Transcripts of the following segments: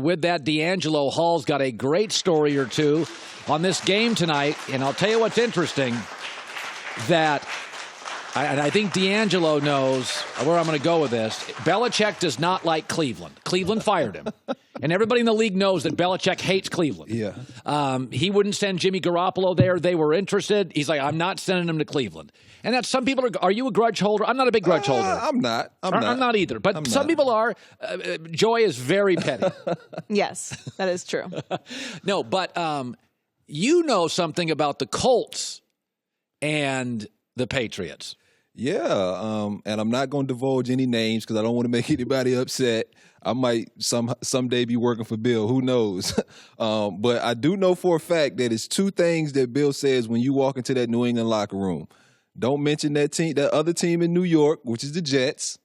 With that, DeAngelo Hall's got a great story or two on this game tonight. And I'll tell you what's interesting, that I think DeAngelo knows where I'm going to go with this. Belichick does not like Cleveland. Cleveland fired him. And everybody in the league knows that Belichick hates Cleveland. Yeah. He wouldn't send Jimmy Garoppolo there. They were interested. He's like, I'm not sending him to Cleveland. And that's, some people are you a grudge holder? I'm not a big grudge holder. I'm not. I'm not either. But some people are. Joy is very petty. Yes, that is true. No, but you know something about the Colts and the Patriots. Yeah, and I'm not going to divulge any names because I don't want to make anybody upset. I might someday be working for Bill. Who knows? But I do know for a fact that it's two things that Bill says when you walk into that New England locker room. Don't mention that other team in New York, which is the Jets,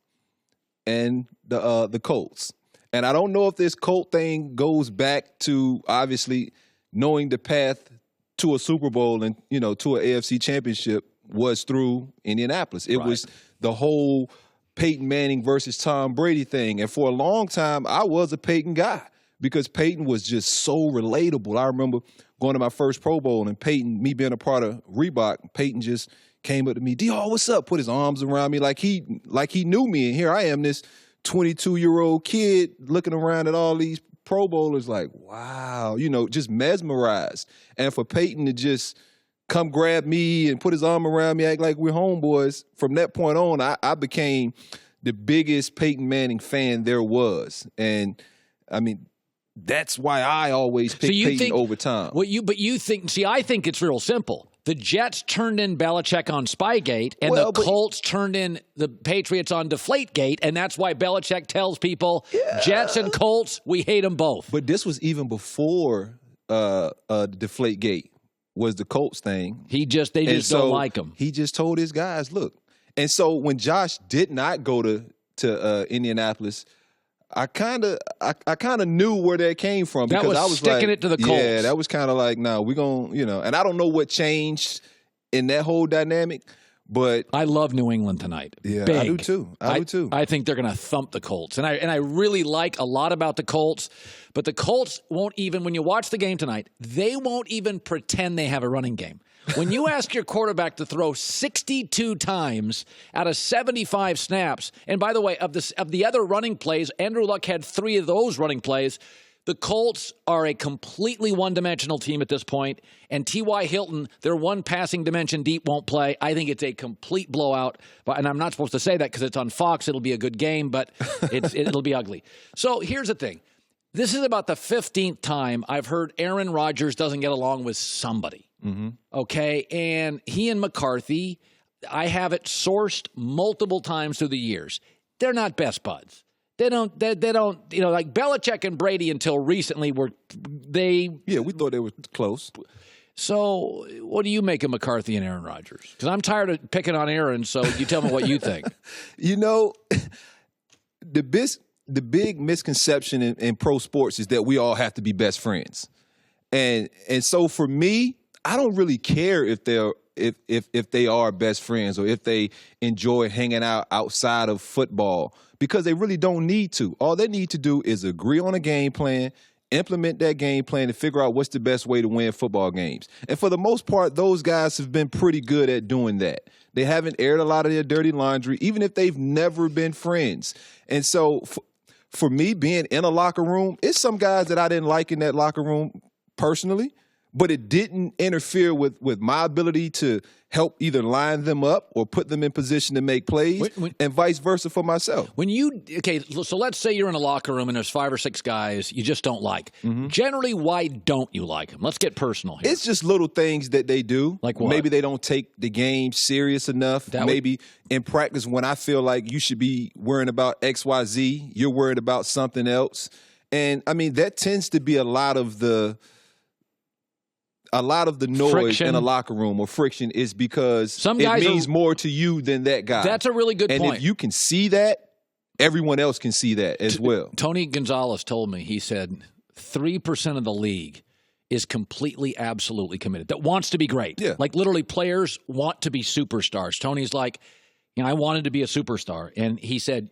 and the Colts. And I don't know if this Colt thing goes back to obviously knowing the path to a Super Bowl and to an AFC Championship was through Indianapolis. It was the whole Peyton Manning versus Tom Brady thing. And for a long time, I was a Peyton guy because Peyton was just so relatable. I remember going to my first Pro Bowl and Peyton, me being a part of Reebok, Peyton just came up to me, D-Hall, what's up? Put his arms around me like he knew me. And here I am, this 22-year-old kid looking around at all these Pro Bowlers like, wow, just mesmerized. And for Peyton to just come grab me and put his arm around me, act like we're homeboys. From that point on, I became the biggest Peyton Manning fan there was. And, I mean, that's why I always pick Peyton over Tom. I think it's real simple. The Jets turned in Belichick on Spygate, and the Colts turned in the Patriots on Deflategate, and that's why Belichick tells people, Jets and Colts, we hate them both. But this was even before Deflategate. Was the Colts thing. They just don't like him. He just told his guys, look. And so when Josh did not go to Indianapolis, I kind of knew where that came from because I was sticking it to the Colts. Yeah, that was kind of like, no, we're going to, and I don't know what changed in that whole dynamic, but I love New England tonight. Yeah, Big. I do too. I do too. I think they're going to thump the Colts. And I really like a lot about the Colts, but the Colts won't even, when you watch the game tonight, they won't even pretend they have a running game. When you ask your quarterback to throw 62 times out of 75 snaps, and by the way, of the other running plays, Andrew Luck had 3 of those running plays. The Colts are a completely one-dimensional team at this point, and T.Y. Hilton, their one passing dimension deep, won't play. I think it's a complete blowout, and I'm not supposed to say that because it's on Fox. It'll be a good game, but it'll be ugly. So here's the thing. This is about the 15th time I've heard Aaron Rodgers doesn't get along with somebody, okay? And he and McCarthy, I have it sourced multiple times through the years. They're not best buds. They don't, like Belichick and Brady until recently Yeah, we thought they were close. So what do you make of McCarthy and Aaron Rodgers? Because I'm tired of picking on Aaron, so you tell me what you think. The big misconception in pro sports is that we all have to be best friends. And so for me, I don't really care if they are best friends or if they enjoy hanging out outside of football because they really don't need to. All they need to do is agree on a game plan, implement that game plan, and figure out what's the best way to win football games. And for the most part, those guys have been pretty good at doing that. They haven't aired a lot of their dirty laundry, even if they've never been friends. And so for me, being in a locker room, it's some guys that I didn't like in that locker room personally, but it didn't interfere with my ability to help either line them up or put them in position to make plays and vice versa for myself. So let's say you're in a locker room and there's 5 or 6 guys you just don't like. Generally, why don't you like them? Let's get personal here. It's just little things that they do. Like what? Maybe they don't take the game serious enough. Maybe in practice when I feel like you should be worrying about X, Y, Z, you're worried about something else. And, I mean, that tends to be a lot of the noise friction in a locker room or friction is because it means more to you than that guy. That's a really good point. And if you can see that, everyone else can see that as well. Tony Gonzalez told me, he said 3% of the league is completely, absolutely committed, that wants to be great. Yeah. Like literally players want to be superstars. Tony's like, I wanted to be a superstar. And he said,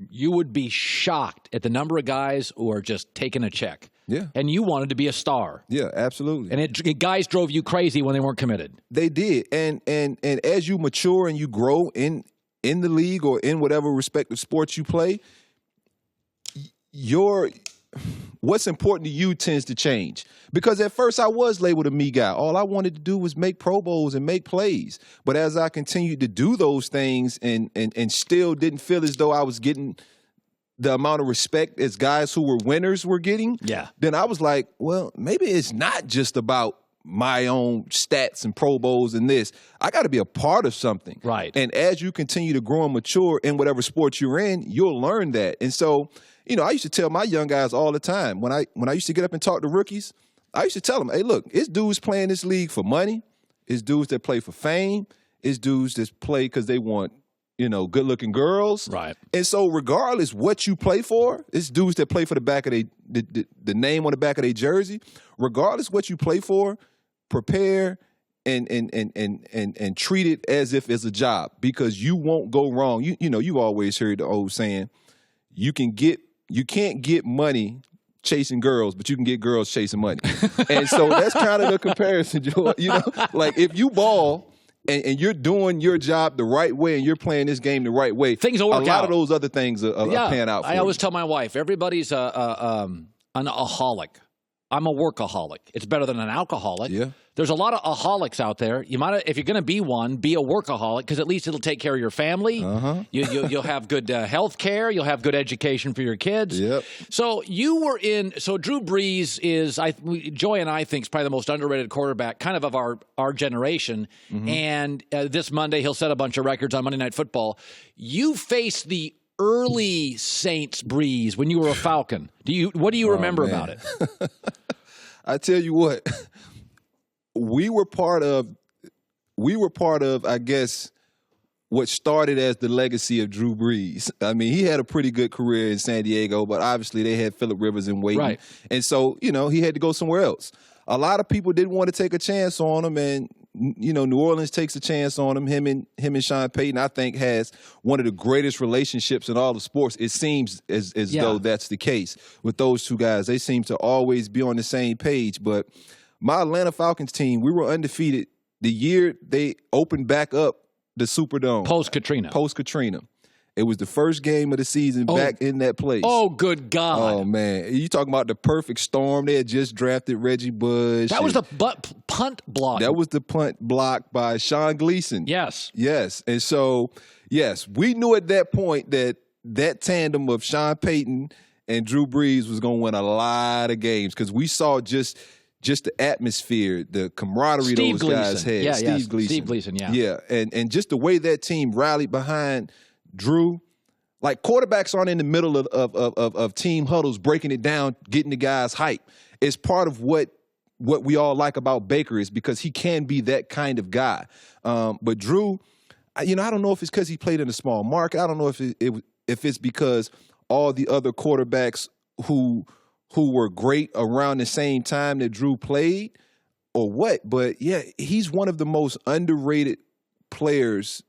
you would be shocked at the number of guys who are just taking a check. Yeah. And you wanted to be a star. Yeah, absolutely. And guys drove you crazy when they weren't committed. They did. And as you mature and you grow in the league or in whatever respective sports you play, what's important to you tends to change. Because at first I was labeled a me guy. All I wanted to do was make Pro Bowls and make plays. But as I continued to do those things and still didn't feel as though I was getting the amount of respect as guys who were winners were getting, then I was like, well, maybe it's not just about my own stats and Pro Bowls and this. I got to be a part of something. Right. And as you continue to grow and mature in whatever sport you're in, you'll learn that. And so, I used to tell my young guys all the time, when I used to get up and talk to rookies, I used to tell them, hey, look, it's dudes playing this league for money. It's dudes that play for fame. It's dudes that play because they want, good-looking girls. Right. And so regardless what you play for, it's dudes that play for the name on the back of their jersey. Regardless what you play for, prepare and treat it as if it's a job, because you won't go wrong. You've always heard the old saying, you can't get money chasing girls, but you can get girls chasing money. And so that's kind of the comparison, Joe. Like if you ball and you're doing your job the right way and you're playing this game the right way, things will work out. A lot of those other things are pan out for I always you. tell my wife, everybody's an aholic. I'm a workaholic. It's better than an alcoholic. Yeah. There's a lot of aholics out there. You might, if you're going to be one, be a workaholic, because at least it'll take care of your family. You'll have good health care. You'll have good education for your kids. Yep. So so Drew Brees is, Joy and I think, is probably the most underrated quarterback kind of our generation. And this Monday, he'll set a bunch of records on Monday Night Football. You faced the early Saints Brees when you were a Falcon. What do you remember about it? I tell you what, we were part of, I guess, what started as the legacy of Drew Brees. I mean, he had a pretty good career in San Diego, but obviously they had Phillip Rivers and Waiting. Right. And so, he had to go somewhere else. A lot of people didn't want to take a chance on him, and New Orleans takes a chance on him. Him and Sean Payton, I think, has one of the greatest relationships in all of sports. It seems as though that's the case with those two guys. They seem to always be on the same page. But my Atlanta Falcons team, we were undefeated the year they opened back up the Superdome. Post-Katrina. It was the first game of the season back in that place. Oh, good God. Oh, man. You talking about the perfect storm. They had just drafted Reggie Bush. That was the punt block. That was the punt block by Sean Gleason. Yes. And so, yes, we knew at that point that tandem of Sean Payton and Drew Brees was going to win a lot of games, because we saw just the atmosphere, the camaraderie those guys had. Steve Gleason, Yeah, and just the way that team rallied behind Drew. Like, quarterbacks aren't in the middle of team huddles breaking it down, getting the guys hype. It's part of what we all like about Baker, is because he can be that kind of guy. But Drew, I don't know if it's because he played in a small market. I don't know if it's because all the other quarterbacks who were great around the same time that Drew played, or what. But yeah, he's one of the most underrated players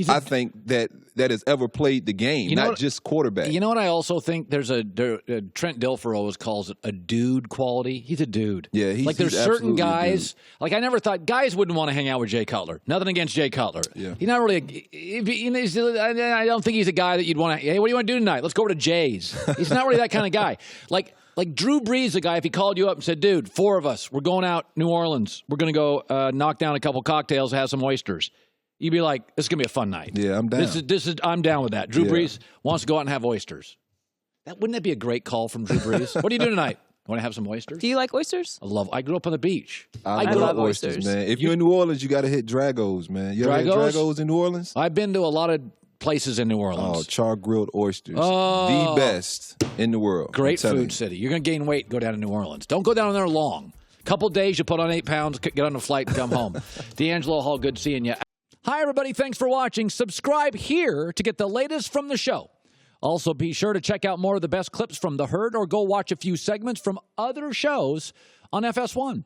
I think that has ever played the game, not just quarterback. You know what I also think? There's Trent Dilfer always calls it a dude quality. He's a dude. Yeah, there's certain guys, like I never thought guys wouldn't want to hang out with Jay Cutler. Nothing against Jay Cutler. Yeah. He's not really I don't think he's a guy that you'd want to, hey, what do you want to do tonight? Let's go over to Jay's. He's not really that kind of guy. Like Drew Brees, the guy, if he called you up and said, dude, 4 of us, we're going out New Orleans. We're going to go knock down a couple cocktails, have some oysters. You'd be like, this is going to be a fun night. Yeah, I'm down. I'm down with that. Drew Brees wants to go out and have oysters. Wouldn't that be a great call from Drew Brees? What are you doing tonight? Want to have some oysters? Do you like oysters? I grew up on the beach. I love oysters, man. If you're in New Orleans, you got to hit Dragos, man. You ever had Dragos in New Orleans? I've been to a lot of places in New Orleans. Oh, char-grilled oysters. The best in the world. Great food city. You're going to gain weight, go down to New Orleans. Don't go down there long. Couple days, you put on 8 pounds, get on a flight and come home. DeAngelo Hall, good seeing you. Hi, everybody. Thanks for watching. Subscribe here to get the latest from the show. Also, be sure to check out more of the best clips from The Herd, or go watch a few segments from other shows on FS1.